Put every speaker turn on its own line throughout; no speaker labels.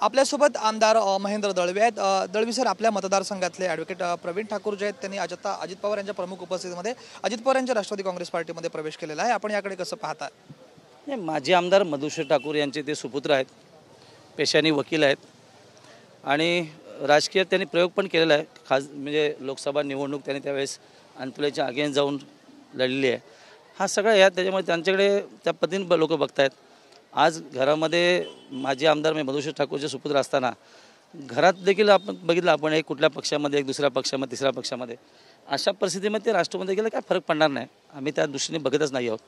आपल्यासोबत आमदार महेंद्र दळवे आहेत। दळवी सर, आपल्या मतदारसंघातले ॲडव्होकेट प्रवीण ठाकूर जे आहेत त्यांनी आता अजित पवार यांच्या प्रमुख उपस्थितीमध्ये अजित पवार यांच्या राष्ट्रवादी काँग्रेस पार्टीमध्ये प्रवेश केलेला आहे। आपण याकडे कसं पाहता?
नाही, माजी आमदार मधुसूर ठाकूर यांचे ते सुपुत्र आहेत, पेशाने वकील आहेत आणि राजकीय त्यांनी प्रयोग पण केलेला आहे। खास म्हणजे लोकसभा निवडणूक त्यांनी त्यावेळेस अनपुलेच्या अगेन्स्ट जाऊन लढलेली आहे। हा सगळा या त्याच्यामुळे त्यांच्याकडे त्या पद्धतीने लोक बघतायत। आज घरामध्ये माजी आमदार मधुसूर ठाकूरचे सुपुत्र असताना घरात देखील आपण बघितलं, आपण एक कुठल्या पक्षामध्ये, एक दुसऱ्या पक्षामध्ये, तिसऱ्या पक्षामध्ये, अशा परिस्थितीमध्ये ते राष्ट्रमध्ये गेलं काय फरक पडणार नाही, आम्ही त्या दृष्टीने बघतच नाही आहोत।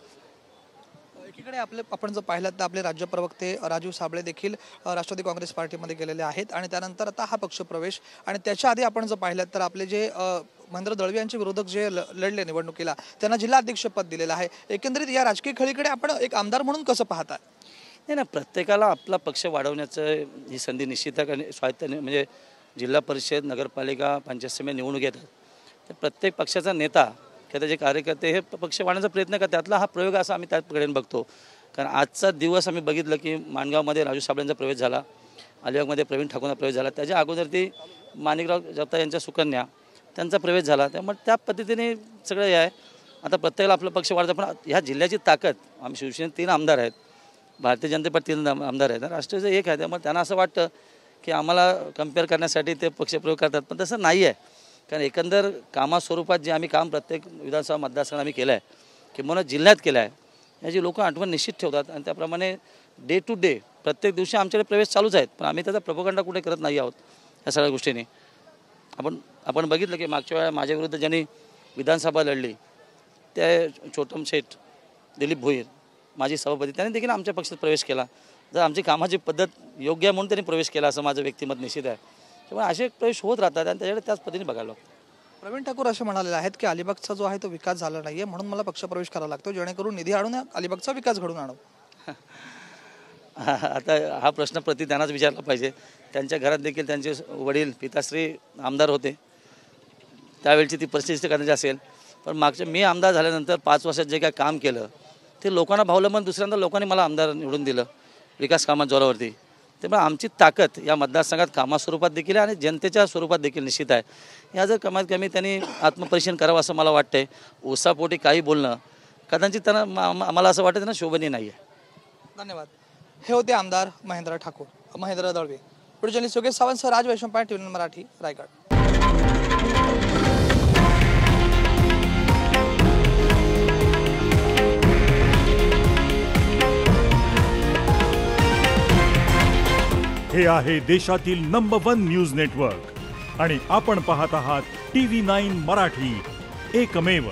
एकीकडे आपण जर पाहिलं तर आपले राज्य प्रवक्ते राजीव साबळे देखील राष्ट्रवादी काँग्रेस पार्टीमध्ये गेलेले आहेत आणि त्यानंतर आता हा पक्ष प्रवेश, आणि त्याच्या आधी आपण जर पाहिलं तर आपले जे महेंद्र दळवी यांचे विरोधक जे लढले निवडणुकीला, त्यांना जिल्हाध्यक्षपद दिलेलं आहे। एकंदरीत या राजकीय खळीकडे आपण एक आमदार म्हणून कसं पाहता?
नाही ना, प्रत्येकाला आपला पक्ष वाढवण्याचं ही संधी निश्चित आहे। स्वायत्त म्हणजे जिल्हा परिषद, नगरपालिका, पंचायत समिती निवडणूक येतात, तर प्रत्येक पक्षाचा नेता किंवा त्याचे कार्यकर्ते हे पक्ष वाढवण्याचा प्रयत्न करतात। त्यातला हा प्रयोग असा आम्ही त्याकडे बघतो। कारण आजचा दिवस आम्ही बघितलं की माणगावमध्ये राजू साबळेंचा प्रवेश झाला, अलिबागमध्ये प्रवीण ठाकूरचा प्रवेश झाला, त्याच्या अगोदर ती माणिकराव जगताप यांच्या सुकन्या त्यांचा प्रवेश झाला। त्यामुळे त्या पद्धतीने सगळं हे आहे। आता प्रत्येकाला आपला पक्ष वाढतं, पण ह्या जिल्ह्याची ताकद, आम्ही शिवसेनेत 3 आमदार आहेत, भारतीय जनता पार्टी 3 आमदार आहेत, राष्ट्रवादीचं 1 आहे। त्यामुळे त्यांना असं वाटतं की आम्हाला कम्पेअर करण्यासाठी ते पक्षप्रयोग करतात, पण तसं नाही आहे। कारण एकंदर कामास्वरूपात जे आम्ही काम प्रत्येक विधानसभा मतदारसंघात आम्ही केलं आहे, किंवा जिल्ह्यात केलं आहे, याची लोक आठवण निश्चित ठेवतात आणि त्याप्रमाणे डे टू डे प्रत्येक दिवशी आमच्याकडे प्रवेश चालूच आहेत, पण आम्ही त्याचा प्रोपगंडा कुठे करत नाही आहोत। या सगळ्या गोष्टींनी आपण बघितलं की मागच्या वेळा माझ्याविरुद्ध ज्यांनी विधानसभा लढली त्या छोटम शेठ, दिलीप भोईर, माझी सभापती, त्यांनी देखील आमच्या पक्षात प्रवेश केला। जर आमची कामाची पद्धत योग्य आहे म्हणून त्यांनी प्रवेश केला असं माझं व्यक्तिमत निश्चित आहे। त्यामुळे असे प्रवेश होत राहतात आणि त्याच्याकडे त्याच पद्धतीने बघायला लागतं।
प्रवीण ठाकूर असे म्हणालेले आहेत की अलिबागचा जो आहे तो विकास झाला नाही आहे, म्हणून मला पक्षप्रवेश करावा लागतो, जेणेकरून निधी आणून अलिबागचा विकास घडून आणू।
आता हा प्रश्न त्यांनाच विचारला पाहिजे। त्यांच्या घरात देखील त्यांचे वडील पिताश्री आमदार होते, त्यावेळची ती परिस्थिती करण्याची असेल, पण मागच्या मी आमदार झाल्यानंतर 5 वर्षात जे काय काम केलं ते लोकांना भावलं, पण दुसऱ्यांदा लोकांनी मला आमदार निवडून दिलं विकास कामात जोरावरती। त्यामुळे आमची ताकद या मतदारसंघात कामास्वरूपात देखील आहे आणि जनतेच्या स्वरूपात देखील निश्चित आहे। या जर कमीत कमी त्यांनी आत्मपरीक्षण करावं असं मला वाटतंय। ओसापोटी काही बोलणं कदाचित त्यांना आम्हाला असं वाटतं त्यांना शोभनीय नाही आहे।
धन्यवाद। हे होते आमदार महेंद्र दळवे। पुढे जर्नलिस्ट योगेश सावंत सर, राज वैशंपाळ, टीव्ही मराठी, रायगड।
हे आहे देशातील नंबर 1 न्यूज नेटवर्क आणि आपण पाहत आहात TV9 मराठी, एकमेव।